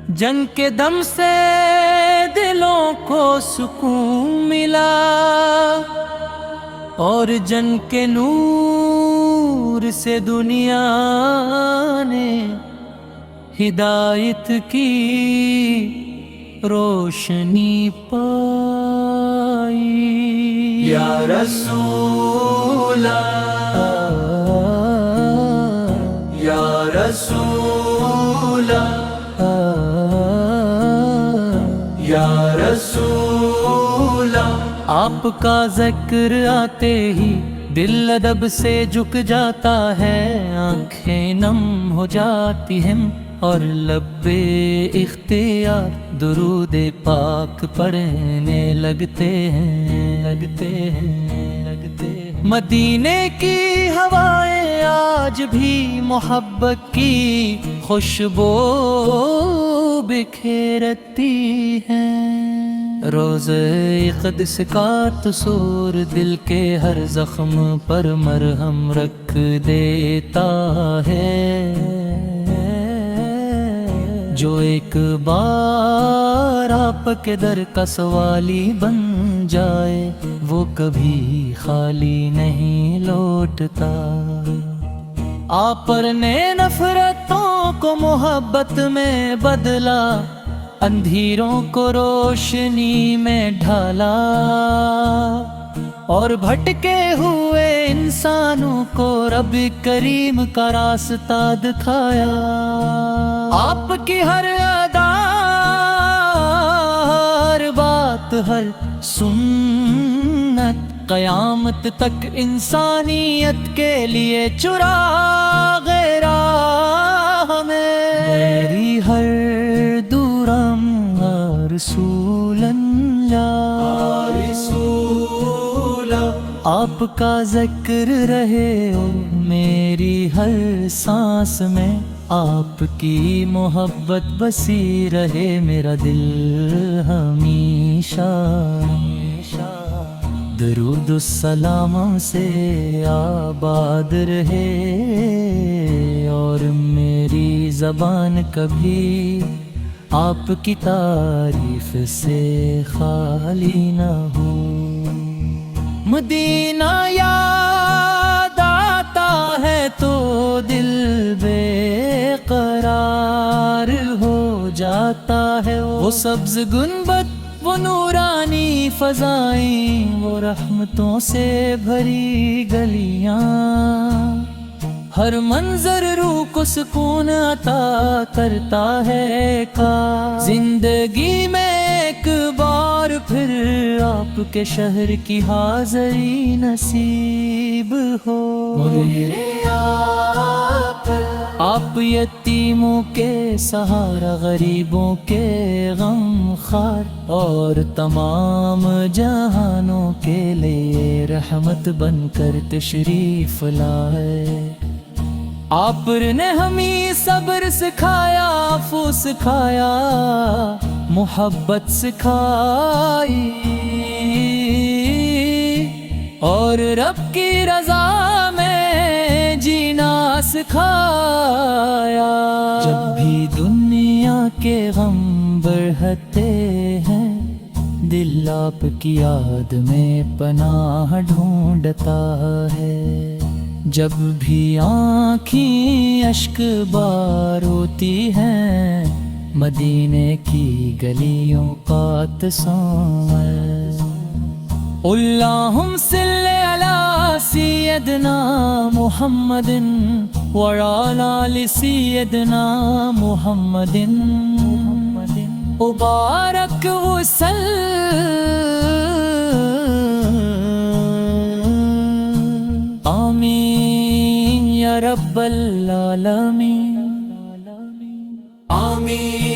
جنگ کے دم سے دلوں کو سکون ملا، اور جنگ کے نور سے دنیا نے ہدایت کی روشنی پائی۔ یا رسول یا رسول یا رسول، آپ کا ذکر آتے ہی دل ادب سے جھک جاتا ہے، آنکھیں نم ہو جاتی ہیں اور لب اختیار درود پاک پڑھنے لگتے ہیں۔ مدینے کی ہوائیں آج بھی محبت کی خوشبو بکھیرتی ہیں، روضہ قدس کا تصور دل کے ہر زخم پر مرہم رکھ دیتا ہے۔ جو ایک بار آپ کے در کا سوالی بن جائے، وہ کبھی خالی نہیں لوٹتا۔ آپ پر نے نفرتوں کو محبت میں بدلا، اندھیروں کو روشنی میں ڈھالا، اور بھٹکے ہوئے انسانوں کو رب کریم کا راستہ دکھایا۔ آپ کی ہر ادا، ہر بات، ہر سنت قیامت تک انسانیت کے لیے چراغ راہ میں۔ میری ہر دورم رسول اللہ، آپ کا ذکر رہے ہو میری ہر سانس میں، آپ کی محبت بسی رہے میرا دل ہمیشہ۔ درود السلام سے آباد رہے، اور میری زبان کبھی آپ کی تعریف سے خالی نہ ہو۔ مدینہ یاد آتا ہے تو دل بے قرار ہو جاتا ہے، وہ سبز گنبد، وہ نورانی فضائیں، وہ رحمتوں سے بھری گلیاں، ہر منظر روح کو سکون عطا کرتا ہے۔ کا زندگی میں ایک بار پھر آپ کے شہر کی حاضری نصیب ہو۔ آپ یتیموں کے سہارا، غریبوں کے غم خار، اور تمام جہانوں کے لیے رحمت بن کر تشریف لائے۔ آپ نے ہمیں صبر سکھایا، عفو سکھایا، محبت سکھائی، اور رب کی رضا میں جینا سکھایا۔ جب بھی دنیا کے غم بڑھتے ہیں، دل آپ کی یاد میں پناہ ڈھونڈتا ہے۔ جب بھی آنکھیں اشک بار ہوتی ہیں، مدینے کی گلیوں کا تصور۔ اللہم صلی علی سیدنا محمد وعلی آل سیدنا محمد، مبارک وسلم۔ آمین یا رب العالمین، آمین۔